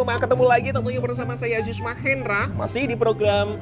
rumah, ketemu lagi tentunya bersama saya Aziz Mahendra. Masih di program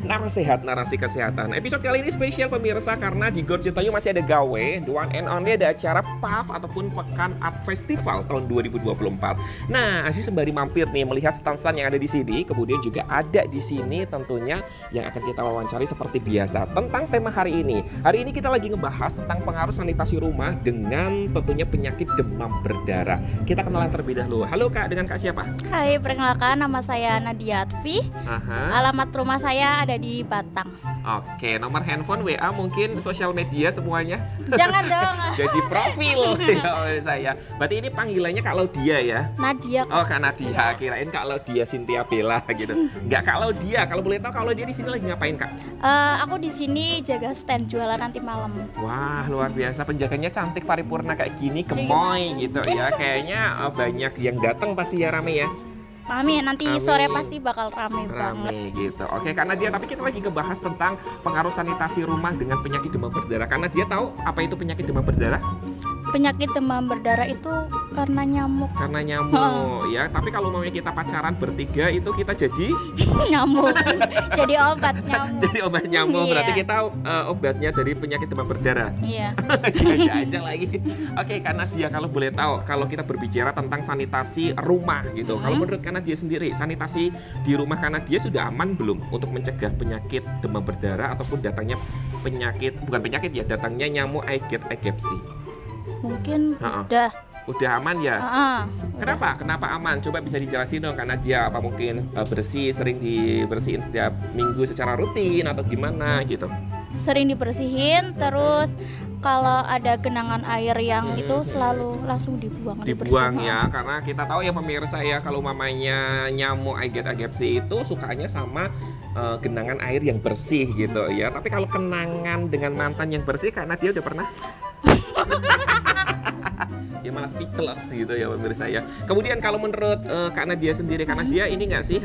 Narasehat, Narasi Kesehatan. Episode kali ini spesial pemirsa karena di Gor Citayu masih ada gawe, the one and only ada acara PAF ataupun Pekan Art Festival tahun 2024. Nah, Aziz sembari mampir nih melihat stand-stand yang ada di sini, kemudian juga ada di sini tentunya yang akan kita wawancari seperti biasa tentang tema hari ini. Hari ini kita lagi ngebahas tentang pengaruh sanitasi rumah dengan tentunya penyakit demam berdarah. Kita kenalan terlebih dahulu. Halo Kak, dengan Kak siapa? Hai, perkenalkan nama saya Nadia Atfi. Alamat rumah saya ada di Batang. Oke, nomor handphone, WA, mungkin sosial media semuanya. Jangan dong. Jadi profil ya oleh saya. Berarti ini panggilannya Kak Laudia ya? Nadia. Oh, Kak Nadia. Kirain Kak Laudia Cynthia Bella gitu. Enggak, Kak Laudia. Kalau boleh tahu Kak Laudia di sini lagi ngapain, Kak? Aku di sini jaga stand jualan nanti malam. Wah, luar biasa. Penjaganya cantik paripurna kayak gini, gemoy gitu ya. Kayaknya banyak yang datang pasti ya, rame ya. Rame, nanti sore pasti bakal rame banget gitu. Oke, karena dia, tapi kita lagi ngebahas tentang pengaruh sanitasi rumah dengan penyakit demam berdarah. Karena dia tahu apa itu penyakit demam berdarah? Penyakit demam berdarah itu karena nyamuk. Karena nyamuk ya. Tapi kalau mau kita pacaran bertiga itu kita jadi nyamuk. Jadi obat nyamuk. Jadi obat nyamuk. Berarti kita obatnya dari penyakit demam berdarah. Iya. aja lagi. Oke, karena dia kalau boleh tahu, kalau kita berbicara tentang sanitasi rumah gitu. Kalau menurut karena dia sendiri, sanitasi di rumah karena dia sudah aman belum untuk mencegah penyakit demam berdarah ataupun datangnya penyakit, bukan penyakit ya, datangnya nyamuk aegypti? Mungkin udah aman ya? Kenapa? Kenapa aman? Coba bisa dijelasin dong, karena dia apa mungkin sering dibersihin setiap minggu secara rutin atau gimana gitu? Sering dibersihin, terus kalau ada genangan air yang itu selalu langsung dibuang ya, karena kita tahu ya pemirsa ya, kalau mamanya nyamuk aegypti itu sukanya sama genangan air yang bersih gitu ya. Tapi kalau kenangan dengan mantan yang bersih, karena dia udah pernah ya malah speechless gitu ya pemirsa ya. Kemudian kalau menurut Kak Nadia sendiri, karena dia ini nggak sih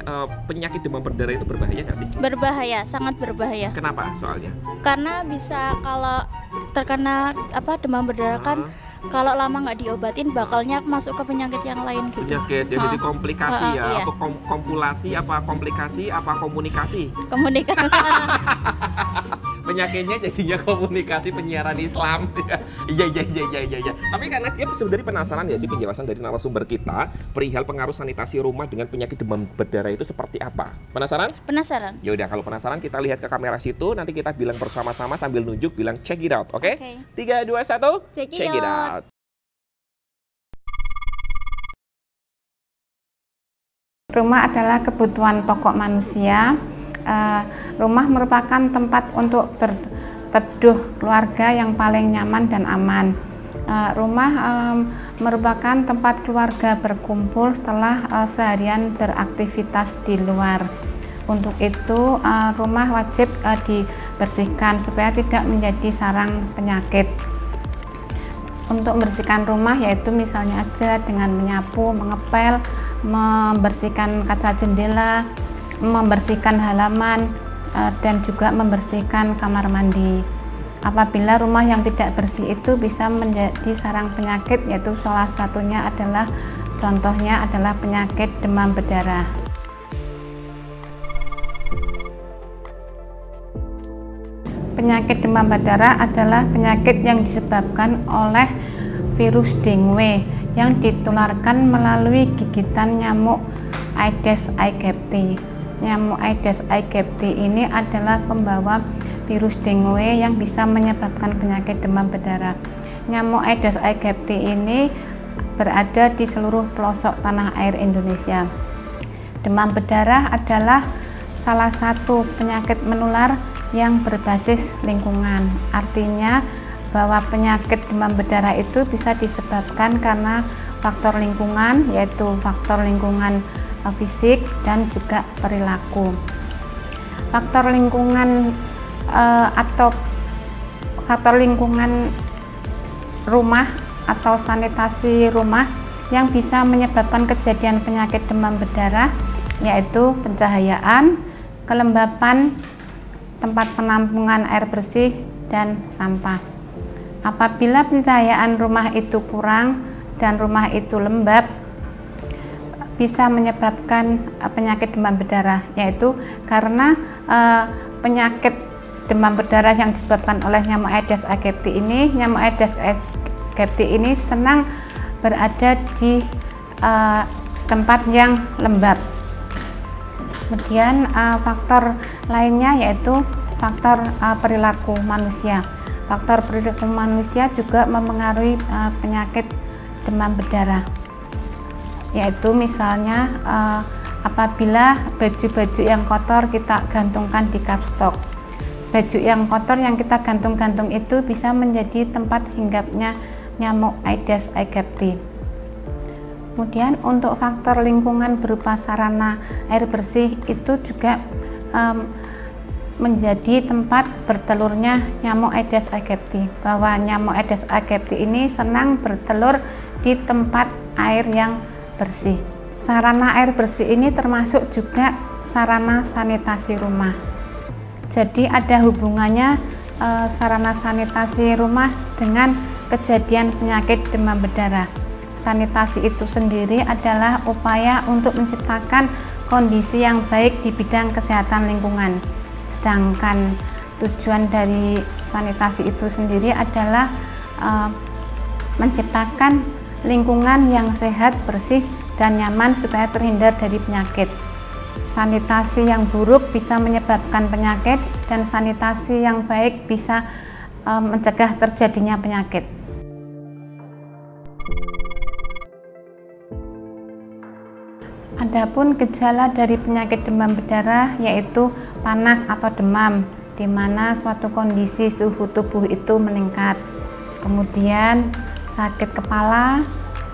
penyakit demam berdarah itu berbahaya nggak sih? Berbahaya, sangat berbahaya. Kenapa soalnya? Karena bisa kalau terkena demam berdarah kan kalau lama nggak diobatin bakalnya masuk ke penyakit yang lain gitu. Penyakit ya, jadi komplikasi ya. Iya. Apa kompulasi, apa komplikasi, apa komunikasi? Komunikasi. Penyakitnya jadinya komunikasi penyiaran Islam. Iya. Tapi karena dia sebenarnya penasaran ya sih penjelasan dari narasumber kita perihal pengaruh sanitasi rumah dengan penyakit demam berdarah itu seperti apa. Penasaran? Penasaran. Ya udah, kalau penasaran kita lihat ke kamera situ, nanti kita bilang bersama-sama sambil nunjuk bilang check it out, oke? 3, 2, 1, check it out. Rumah adalah kebutuhan pokok manusia. Rumah merupakan tempat untuk berteduh keluarga yang paling nyaman dan aman. Rumah merupakan tempat keluarga berkumpul setelah seharian beraktivitas di luar. Untuk itu rumah wajib dibersihkan supaya tidak menjadi sarang penyakit. Untuk membersihkan rumah yaitu misalnya aja dengan menyapu, mengepel, membersihkan kaca jendela, membersihkan halaman, dan juga membersihkan kamar mandi. Apabila rumah yang tidak bersih itu bisa menjadi sarang penyakit, yaitu salah satunya adalah contohnya adalah penyakit demam berdarah. Penyakit demam berdarah adalah penyakit yang disebabkan oleh virus dengue yang ditularkan melalui gigitan nyamuk Aedes aegypti. Nyamuk Aedes aegypti ini adalah pembawa virus dengue yang bisa menyebabkan penyakit demam berdarah. Nyamuk Aedes aegypti ini berada di seluruh pelosok tanah air Indonesia. Demam berdarah adalah salah satu penyakit menular yang berbasis lingkungan. Artinya bahwa penyakit demam berdarah itu bisa disebabkan karena faktor lingkungan, yaitu faktor lingkungan fisik dan juga perilaku. Faktor lingkungan atau faktor lingkungan rumah atau sanitasi rumah yang bisa menyebabkan kejadian penyakit demam berdarah yaitu pencahayaan, kelembapan, tempat penampungan air bersih, dan sampah. Apabila pencahayaan rumah itu kurang dan rumah itu lembab, bisa menyebabkan penyakit demam berdarah, yaitu karena penyakit demam berdarah yang disebabkan oleh nyamuk Aedes aegypti ini, nyamuk Aedes aegypti ini senang berada di tempat yang lembab. Kemudian faktor lainnya yaitu faktor perilaku manusia. Faktor perilaku manusia juga mempengaruhi penyakit demam berdarah, yaitu misalnya apabila baju-baju yang kotor kita gantungkan di kapstok. Baju yang kotor yang kita gantung-gantung itu bisa menjadi tempat hinggapnya nyamuk Aedes aegypti. Kemudian untuk faktor lingkungan berupa sarana air bersih itu juga menjadi tempat bertelurnya nyamuk Aedes aegypti, bahwa nyamuk Aedes aegypti ini senang bertelur di tempat air yang bersih. Sarana air bersih ini termasuk juga sarana sanitasi rumah. Jadi ada hubungannya sarana sanitasi rumah dengan kejadian penyakit demam berdarah. Sanitasi itu sendiri adalah upaya untuk menciptakan kondisi yang baik di bidang kesehatan lingkungan. Sedangkan tujuan dari sanitasi itu sendiri adalah menciptakan lingkungan yang sehat, bersih, dan nyaman supaya terhindar dari penyakit. Sanitasi yang buruk bisa menyebabkan penyakit, dan sanitasi yang baik bisa mencegah terjadinya penyakit. Adapun gejala dari penyakit demam berdarah yaitu panas atau demam, di mana suatu kondisi suhu tubuh itu meningkat. Kemudian sakit kepala,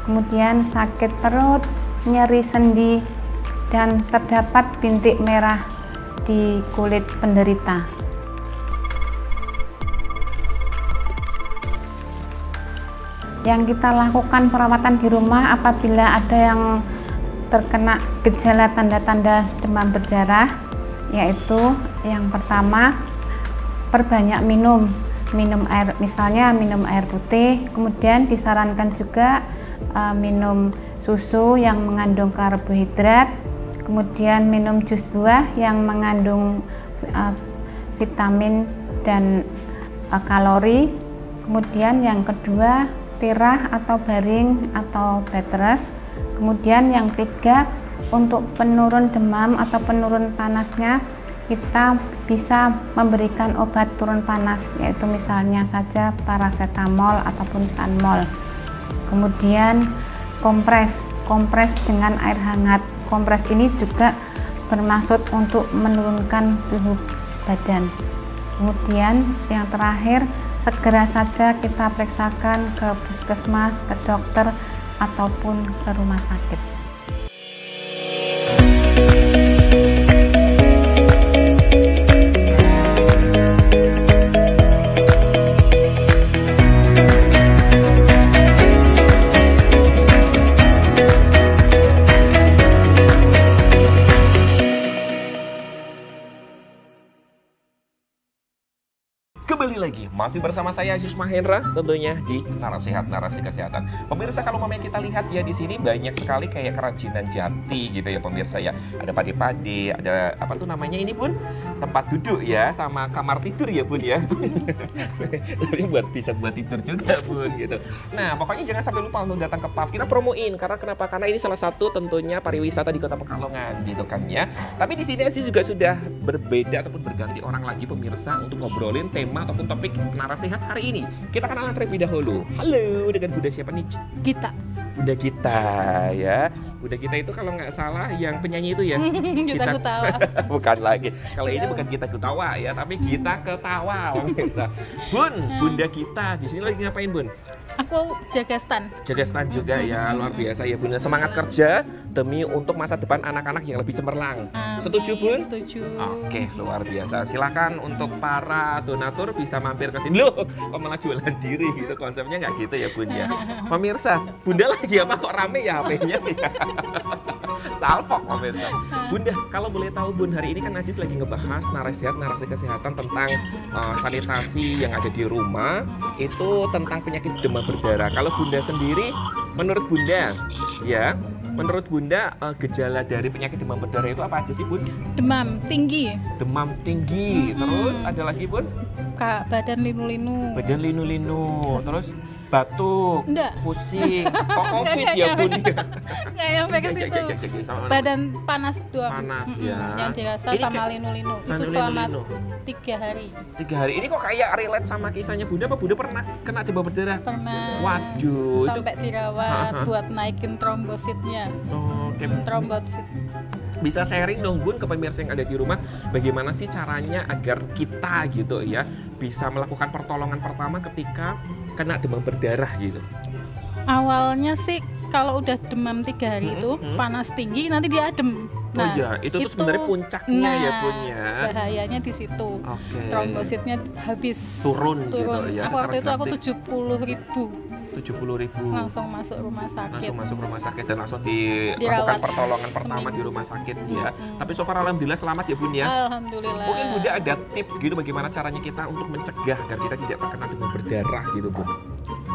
kemudian sakit perut, nyeri sendi, dan terdapat bintik merah di kulit penderita. Yang kita lakukan perawatan di rumah apabila ada yang terkena gejala tanda-tanda demam berdarah, yaitu yang pertama, perbanyak minum air, misalnya minum air putih. Kemudian disarankan juga minum susu yang mengandung karbohidrat, kemudian minum jus buah yang mengandung vitamin dan kalori. Kemudian yang kedua, tirah atau baring atau bed rest. Kemudian yang ketiga, untuk penurun demam atau penurun panasnya kita bisa memberikan obat turun panas, yaitu misalnya saja paracetamol ataupun sanmol. Kemudian kompres dengan air hangat. Kompres ini juga bermaksud untuk menurunkan suhu badan. Kemudian yang terakhir, segera saja kita periksakan ke puskesmas, ke dokter, ataupun ke rumah sakit. Kembali lagi, masih bersama saya Aziz Mahendra, tentunya di Narasi Sehat, Narasi Kesehatan. Pemirsa, kalau kita lihat ya di sini banyak sekali kayak kerajinan jati gitu ya pemirsa ya. Ada pade-pade, ada apa tuh namanya ini Bun? Tempat duduk ya, sama kamar tidur ya Bun ya. Tapi bisa buat tidur juga Bun gitu. Nah pokoknya jangan sampai lupa untuk datang ke PAF. Kita promoin karena kenapa? Karena ini salah satu tentunya pariwisata di Kota Pekalongan gitu kan ya. Tapi di sini Aziz juga sudah berbeda ataupun berganti orang lagi pemirsa untuk ngobrolin tema ataupun topik narasi sehat hari ini. Kita kenalan terlebih dahulu. Halo, dengan Bunda siapa nih? Gita. Bunda Gita ya. Bunda Gita itu kalau nggak salah yang penyanyi itu ya. Gita Gutawa. Bukan lagi. Kalau ini bukan Gita Gutawa ya, tapi Gita Ketawa pemirsa. Bun, Bunda Gita di sini lagi ngapain Bun? Aku jaga stand. Jaga stand juga ya, luar biasa ya Bunda. Semangat kerja demi untuk masa depan anak-anak yang lebih cemerlang. Setuju Bun? Setuju. Oke, luar biasa. Silakan untuk para donatur bisa mampir ke sini. Loh, kok malah jualan diri gitu, konsepnya nggak gitu ya Bun ya. Pemirsa, Bunda lagi apa kok rame ya HP-nya ya? Salpok pemirsa. Bunda, kalau boleh tahu Bun, hari ini kan Aziz lagi ngebahas narasi sehat, narasi kesehatan tentang sanitasi yang ada di rumah, itu tentang penyakit demam berdarah. Kalau Bunda sendiri, menurut Bunda ya, Menurut Bunda, gejala dari penyakit demam berdarah itu apa aja sih, Bun? Demam tinggi, Demam tinggi, terus ada lagi, Bun? badan linu-linu. Badan linu-linu, terus batuk, Enggak. pusing, kok COVID ya, Bun? Nggak sampai ke situ. Sama- Badan panas doang. Panas, ya. Yang dirasa Ini sama kayak- linu-linu. sama Itu selama linu-linu. 3 hari. 3 hari. Ini kok kayak relate sama kisahnya Bunda, apa Bunda pernah kena demam berdarah? Pernah. Waduh, itu Sampai dirawat buat naikin trombositnya. oke. Trombosit. Bisa sharing dong Bun ke pemirsa yang ada di rumah, bagaimana sih caranya agar kita gitu ya bisa melakukan pertolongan pertama ketika kena demam berdarah gitu. Awalnya sih kalau udah demam 3 hari itu panas tinggi, nanti dia adem. Oh iya, itu tuh sebenarnya puncaknya ya, Bun, ya. Bahayanya di situ. Oke. Trombositnya habis Turun gitu ya, Aku waktu secara itu aku drastis. 70.000 70.000 langsung masuk rumah sakit. langsung masuk rumah sakit dan langsung dilakukan Dirawat pertolongan pertama seminggu. di rumah sakit ya. Tapi so far alhamdulillah selamat ya Bun ya. Alhamdulillah. Mungkin Bunda ada tips gitu bagaimana caranya kita untuk mencegah agar kita tidak terkena demam berdarah gitu Bun.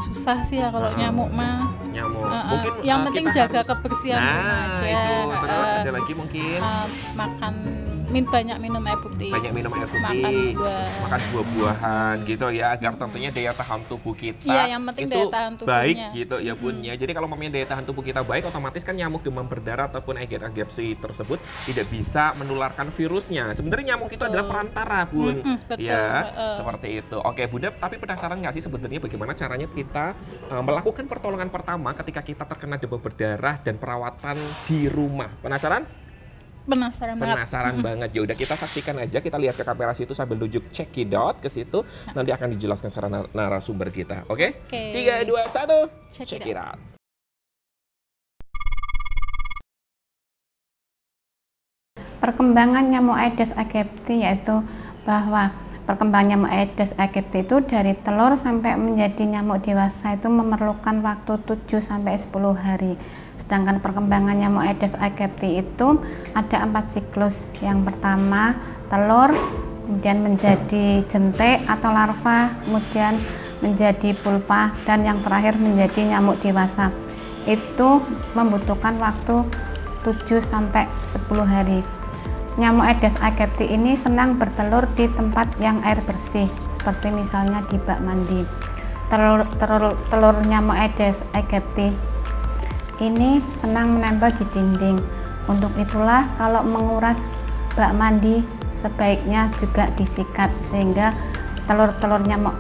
Susah sih ya kalau nyamuk mah. Nyamuk. Mungkin yang penting kita jaga harus- kebersihan rumah aja. Itu. Terus ada lagi mungkin Makan banyak minum air putih. banyak minum air putih, Makan buah. makan buah-buahan gitu ya agar tentunya daya tahan tubuh kita Iya, yang penting itu daya tahan tubuhnya. baik gitu ya Bun ya. Jadi kalau memang daya tahan tubuh kita baik, otomatis kan nyamuk demam berdarah ataupun Aedes aegypti tersebut tidak bisa menularkan virusnya. Sebenarnya nyamuk itu adalah perantara Bun. betul. Ya, seperti itu. Oke Bunda, tapi penasaran nggak sih sebenarnya bagaimana caranya kita melakukan pertolongan pertama ketika kita terkena demam berdarah dan perawatan di rumah? Penasaran? Penasaran banget. Penasaran banget. Ya udah kita saksikan aja, kita lihat ke kamera situ sambil nunjuk cekidot ke situ. Nanti akan dijelaskan secara narasumber kita. Oke? Oke. 3 2 1. Check Check it it out. Perkembangan nyamuk Aedes aegypti yaitu bahwa perkembangan nyamuk Aedes aegypti itu dari telur sampai menjadi nyamuk dewasa itu memerlukan waktu 7 sampai 10 hari. Sedangkan perkembangan nyamuk Aedes aegypti itu ada 4 siklus. Yang pertama telur, kemudian menjadi jentik atau larva, kemudian menjadi pulpa, dan yang terakhir menjadi nyamuk dewasa. Itu membutuhkan waktu 7 sampai 10 hari. Nyamuk Aedes aegypti ini senang bertelur di tempat yang air bersih, seperti misalnya di bak mandi. Telur nyamuk Aedes aegypti ini senang menempel di dinding. Untuk itulah kalau menguras bak mandi sebaiknya juga disikat sehingga telur-telur nyamuk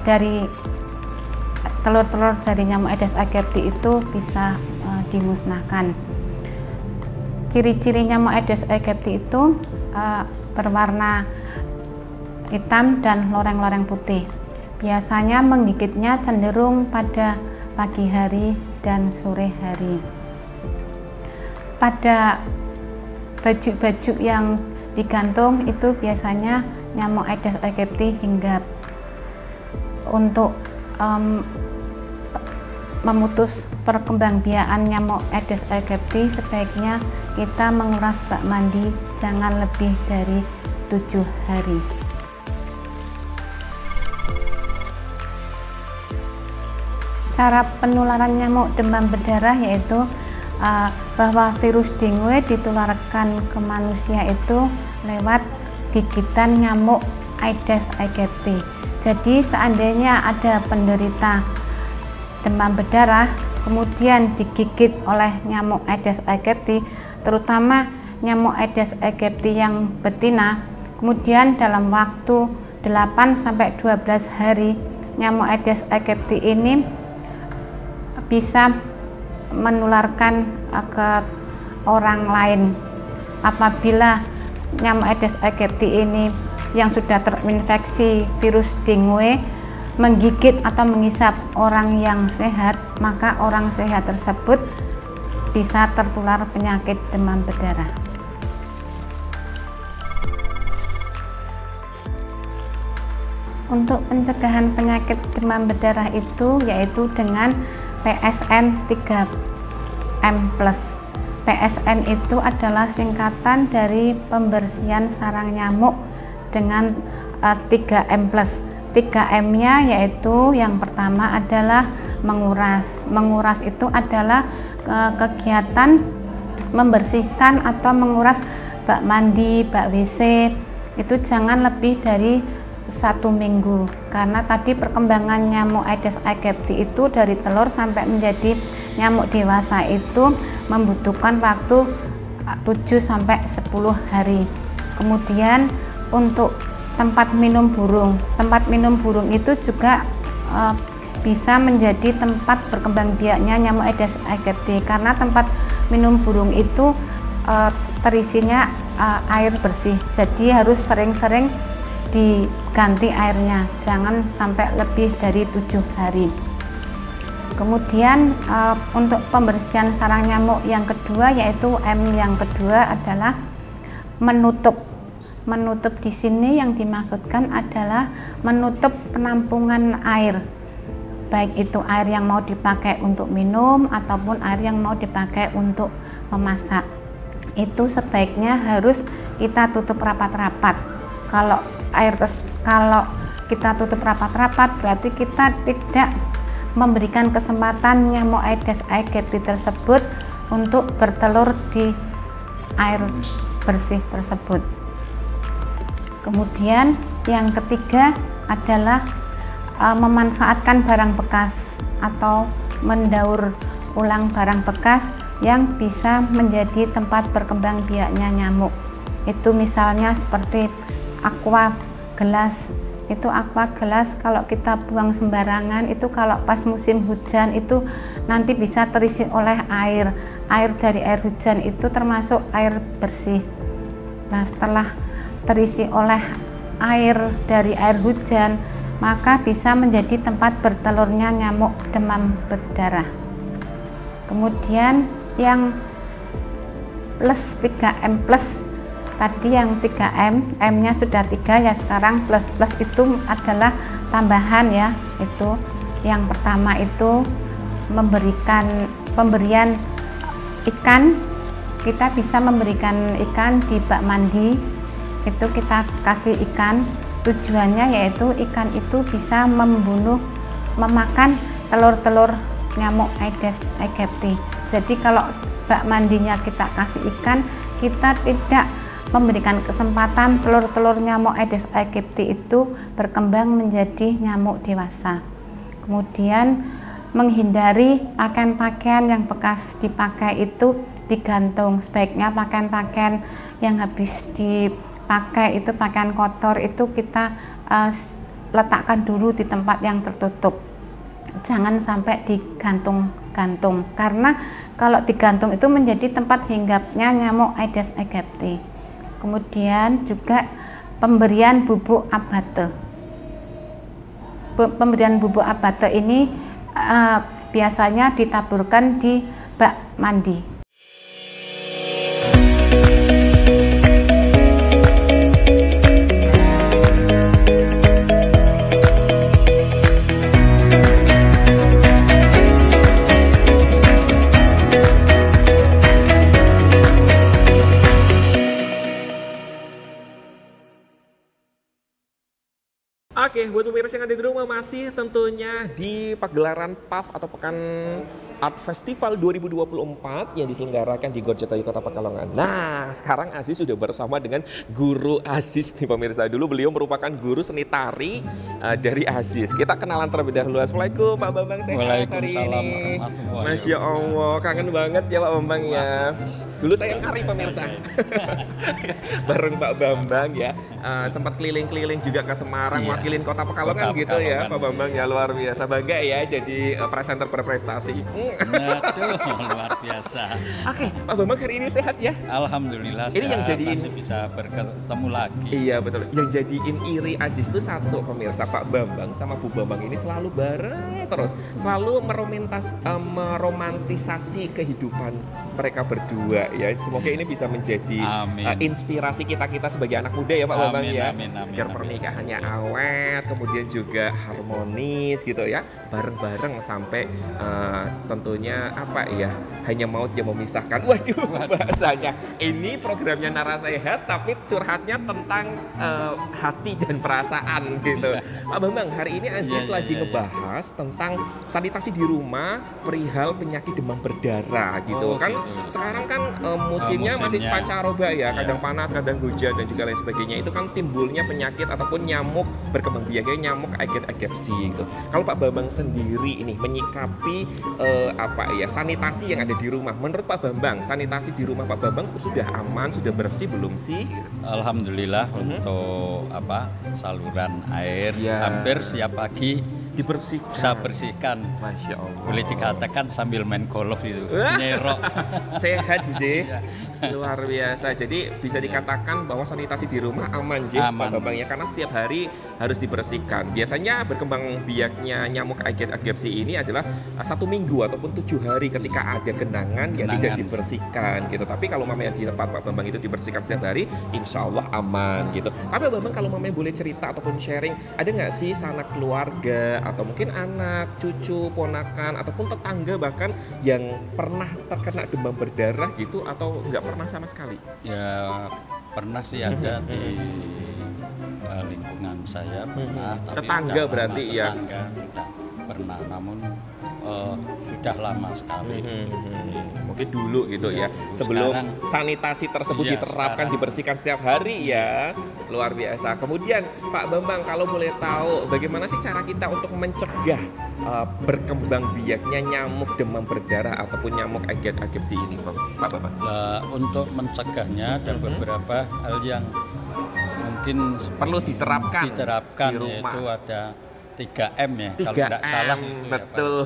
dari nyamuk Aedes aegypti itu bisa dimusnahkan. Ciri-ciri nyamuk Aedes aegypti itu berwarna hitam dan loreng-loreng putih. Biasanya menggigitnya cenderung pada pagi hari dan sore hari. Pada baju-baju yang digantung itu biasanya nyamuk Aedes aegypti hinggap. Untuk memutus perkembangbiakan nyamuk Aedes aegypti sebaiknya kita menguras bak mandi jangan lebih dari 7 hari. Cara penularan nyamuk demam berdarah yaitu bahwa virus dengue ditularkan ke manusia itu lewat gigitan nyamuk Aedes aegypti. Jadi seandainya ada penderita demam berdarah kemudian digigit oleh nyamuk Aedes aegypti, terutama nyamuk Aedes aegypti yang betina, kemudian dalam waktu 8 sampai 12 hari nyamuk Aedes aegypti ini bisa menularkan ke orang lain. Apabila nyamuk Aedes aegypti ini yang sudah terinfeksi virus dengue menggigit atau menghisap orang yang sehat, maka orang sehat tersebut bisa tertular penyakit demam berdarah. Untuk pencegahan penyakit demam berdarah itu yaitu dengan PSN 3M+. PSN itu adalah singkatan dari pembersihan sarang nyamuk dengan 3M+. 3M-nya yaitu yang pertama adalah menguras. Menguras itu adalah kegiatan membersihkan atau menguras bak mandi, bak WC. Itu jangan lebih dari 1 minggu, karena tadi perkembangan nyamuk Aedes aegypti itu dari telur sampai menjadi nyamuk dewasa itu membutuhkan waktu 7 sampai 10 hari. Kemudian untuk tempat minum burung itu juga bisa menjadi tempat berkembang biaknya nyamuk Aedes aegypti, karena tempat minum burung itu terisinya air bersih, jadi harus sering-sering diganti airnya, jangan sampai lebih dari 7 hari. Kemudian untuk pembersihan sarang nyamuk yang kedua, yaitu M yang kedua adalah menutup. Menutup di sini yang dimaksudkan adalah menutup penampungan air, baik itu air yang mau dipakai untuk minum ataupun air yang mau dipakai untuk memasak. Itu sebaiknya harus kita tutup rapat-rapat. Kalau kita tutup rapat-rapat, berarti kita tidak memberikan kesempatan nyamuk Aedes aegypti tersebut untuk bertelur di air bersih tersebut. Kemudian yang ketiga adalah memanfaatkan barang bekas atau mendaur ulang barang bekas yang bisa menjadi tempat berkembang biaknya nyamuk. Itu misalnya seperti aqua gelas. Itu aqua gelas kalau kita buang sembarangan, itu kalau pas musim hujan itu nanti bisa terisi oleh air. Air dari air hujan itu termasuk air bersih. Nah, setelah terisi oleh air dari air hujan, maka bisa menjadi tempat bertelurnya nyamuk demam berdarah. Kemudian yang plus 3M plus, tadi yang 3M, M-nya sudah 3 ya, sekarang plus itu adalah tambahan ya. Itu yang pertama itu pemberian ikan. Kita bisa memberikan ikan di bak mandi, itu kita kasih ikan. Tujuannya yaitu ikan itu bisa memakan telur-telur nyamuk Aedes aegypti. Jadi kalau bak mandinya kita kasih ikan, kita tidak memberikan kesempatan telur-telur nyamuk Aedes aegypti itu berkembang menjadi nyamuk dewasa. Kemudian menghindari pakaian-pakaian yang bekas dipakai itu digantung. Sebaiknya pakaian-pakaian yang habis dipakai itu, pakaian kotor itu kita letakkan dulu di tempat yang tertutup. Jangan sampai digantung-gantung, karena kalau digantung itu menjadi tempat hinggapnya nyamuk Aedes aegypti. Kemudian juga pemberian bubuk abate. Pemberian bubuk abate ini biasanya ditaburkan di bak mandi. Oke, buat pemirsa yang ada di rumah, masih tentunya di pagelaran PAF atau Pekan Art Festival 2024 yang diselenggarakan di Gor Jatayu Kota Pekalongan. Nah, sekarang Aziz sudah bersama dengan Guru Aziz nih pemirsa. Dulu beliau merupakan guru seni tari dari Aziz. Kita kenalan terlebih dahulu. Assalamualaikum Pak Bambang, sehat hari ini? Masya Allah, kangen banget ya Pak Bambang ya. Dulu saya nari pemirsa. Bareng Pak Bambang ya. Sempat keliling-keliling juga ke Semarang, wakilin Kota Pekalongan gitu ya Pak Bambang ya, luar biasa. Bangga ya jadi presenter berprestasi. Luar biasa. Oke, Pak Bambang hari ini sehat ya? Alhamdulillah. Ini yang jadiin masih bisa bertemu lagi. Iya betul. Yang jadiin iri Aziz itu satu pemirsa, Pak Bambang sama Bu Bambang ini selalu bareng terus, selalu meromantisasi kehidupan mereka berdua ya. Semoga ini bisa menjadi inspirasi kita sebagai anak muda ya Pak Bambang ya. Biar pernikahannya awet, kemudian juga harmonis gitu ya, bareng-bareng sampai tentunya apa ya, hanya maut yang memisahkan. Waduh, bahasanya. Ini programnya Narasehat tapi curhatnya tentang hati dan perasaan gitu. Pak Bambang, hari ini Aziz lagi ngebahas tentang sanitasi di rumah perihal penyakit demam berdarah gitu. Kan sekarang kan musimnya masih pancaroba ya, kadang panas, kadang hujan dan juga lain sebagainya. Itu kan timbulnya penyakit ataupun nyamuk berkembang biaknya, nyamuk Aedes aegypti gitu. Kalau Pak Bambang sendiri ini menyikapi sanitasi yang ada di rumah, menurut Pak Bambang sanitasi di rumah Pak Bambang sudah aman, sudah bersih belum sih? Alhamdulillah untuk saluran air hampir setiap pagi dibersihkan. Bisa bersihkan. Masya Allah. Boleh dikatakan sambil main golf itu. Nyerok. Sehat J. Luar biasa. Jadi bisa dikatakan bahwa sanitasi di rumah aman J, Pak Bambang ya, karena setiap hari harus dibersihkan. Biasanya berkembang biaknya nyamuk Aedes aegypti ini adalah 1 minggu ataupun 7 hari ketika ada genangan yang tidak dibersihkan gitu. Tapi kalau mamanya di tempat Pak Bambang itu dibersihkan setiap hari, insya Allah aman gitu. Tapi Pak Bambang kalau mamanya boleh cerita ataupun sharing, ada nggak sih sanak keluarga atau mungkin anak, cucu, ponakan ataupun tetangga bahkan yang pernah terkena demam berdarah gitu, atau nggak pernah sama sekali? Ya pernah sih ada di lingkungan saya pernah. Tapi tetangga berarti ya? Tetangga sudah pernah, namun sudah lama sekali. Mungkin dulu gitu ya, sebelum sanitasi tersebut diterapkan, dibersihkan setiap hari ya. Luar biasa. Kemudian Pak Bambang, kalau boleh tahu bagaimana sih cara kita untuk mencegah berkembang biaknya nyamuk demam berdarah ataupun nyamuk Aedes aegypti ini, Pak Bambang? Untuk mencegahnya ada beberapa hal yang mungkin perlu diterapkan di rumah. Yaitu ada 3M ya, kalau tidak salah. Betul.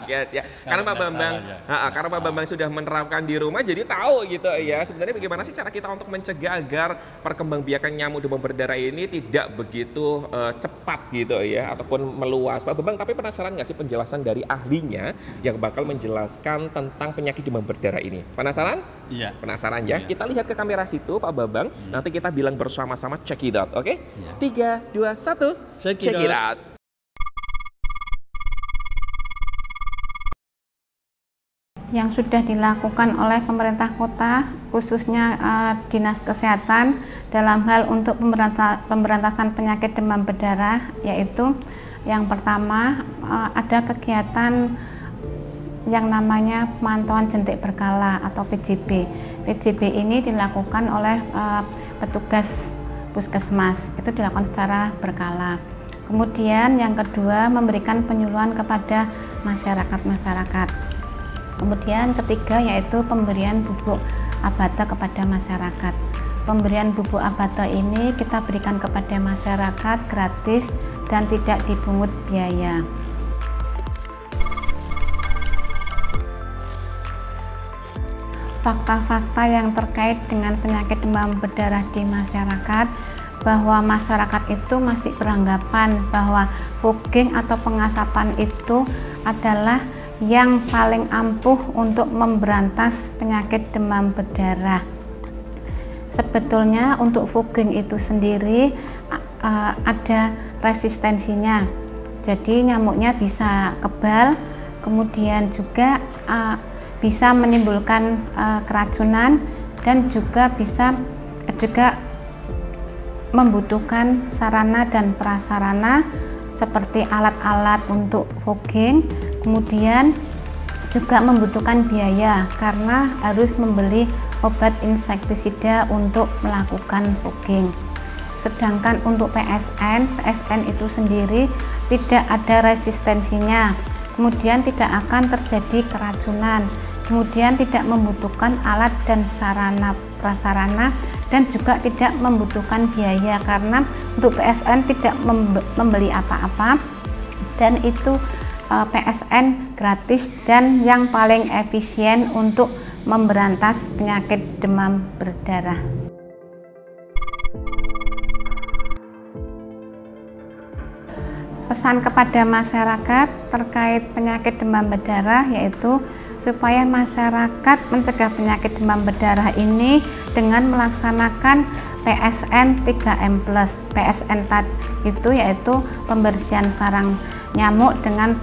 Ya. Karena Pak Bambang, karena Pak Bambang sudah menerapkan di rumah, jadi tahu gitu ya. Sebenarnya bagaimana sih cara kita untuk mencegah agar perkembangbiakan nyamuk demam berdarah ini tidak begitu cepat gitu ya, ataupun meluas. Pak Bambang, tapi penasaran nggak sih penjelasan dari ahlinya yang bakal menjelaskan tentang penyakit demam berdarah ini? Penasaran? Iya. Penasaran ya? Kita lihat ke kamera situ Pak Bambang. Nanti kita bilang bersama-sama check it out, oke? 3, 2, 1. Check it out. Yang sudah dilakukan oleh pemerintah kota, khususnya Dinas Kesehatan dalam hal untuk pemberantasan penyakit demam berdarah, yaitu yang pertama ada kegiatan yang namanya pemantauan jentik berkala atau PJB. PJB ini dilakukan oleh petugas puskesmas, itu dilakukan secara berkala. Kemudian yang kedua, memberikan penyuluhan kepada masyarakat. Kemudian ketiga, yaitu pemberian bubuk abata kepada masyarakat. Pemberian bubuk abata ini kita berikan kepada masyarakat gratis dan tidak dipungut biaya. Fakta-fakta yang terkait dengan penyakit demam berdarah di masyarakat, bahwa masyarakat itu masih beranggapan bahwa fogging atau pengasapan itu adalah yang paling ampuh untuk memberantas penyakit demam berdarah. Sebetulnya untuk fogging itu sendiri ada resistensinya, jadi nyamuknya bisa kebal, kemudian juga bisa menimbulkan keracunan, dan juga bisa membutuhkan sarana dan prasarana seperti alat-alat untuk fogging, kemudian juga membutuhkan biaya karena harus membeli obat insektisida untuk melakukan fogging. Sedangkan untuk PSN itu sendiri tidak ada resistensinya, kemudian tidak akan terjadi keracunan, kemudian tidak membutuhkan alat dan sarana prasarana, dan juga tidak membutuhkan biaya karena untuk PSN tidak membeli apa-apa, dan itu PSN gratis dan yang paling efisien untuk memberantas penyakit demam berdarah. Pesan kepada masyarakat terkait penyakit demam berdarah yaitu supaya masyarakat mencegah penyakit demam berdarah ini dengan melaksanakan PSN 3M+. PSN itu yaitu pembersihan sarang nyamuk dengan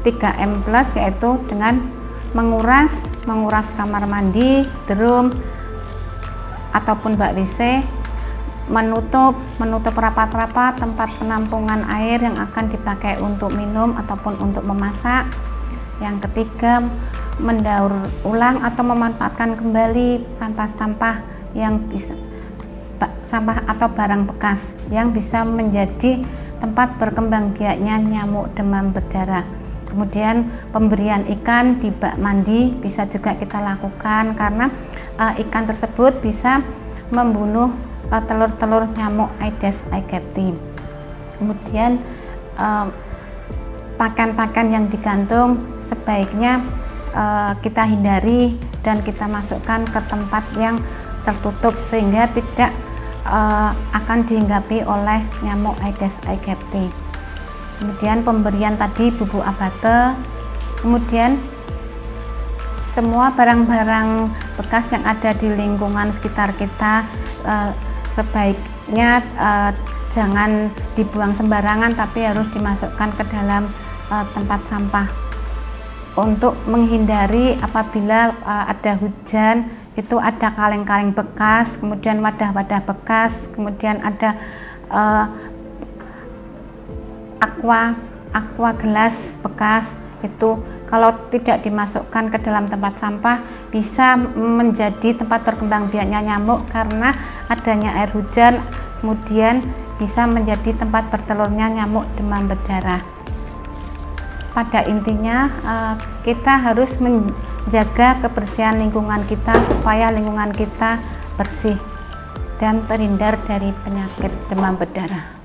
3M+, yaitu dengan menguras kamar mandi, drum ataupun bak WC, menutup rapat-rapat tempat penampungan air yang akan dipakai untuk minum ataupun untuk memasak. Yang ketiga, mendaur ulang atau memanfaatkan kembali sampah-sampah yang bisa sampah atau barang bekas yang bisa menjadi tempat berkembang biaknya nyamuk demam berdarah. Kemudian pemberian ikan di bak mandi bisa juga kita lakukan karena ikan tersebut bisa membunuh telur-telur nyamuk Aedes aegypti. Kemudian pakan-pakan yang digantung sebaiknya kita hindari dan kita masukkan ke tempat yang tertutup sehingga tidak akan dihinggapi oleh nyamuk Aedes aegypti. Kemudian pemberian tadi bubuk abate, kemudian semua barang-barang bekas yang ada di lingkungan sekitar kita sebaiknya jangan dibuang sembarangan, tapi harus dimasukkan ke dalam tempat sampah untuk menghindari apabila ada hujan. Itu ada kaleng-kaleng bekas, kemudian wadah-wadah bekas, kemudian ada aqua gelas bekas. Itu kalau tidak dimasukkan ke dalam tempat sampah bisa menjadi tempat berkembang biaknya nyamuk karena adanya air hujan, kemudian bisa menjadi tempat bertelurnya nyamuk demam berdarah. Pada intinya kita harus menjaga kebersihan lingkungan kita supaya lingkungan kita bersih dan terhindar dari penyakit demam berdarah.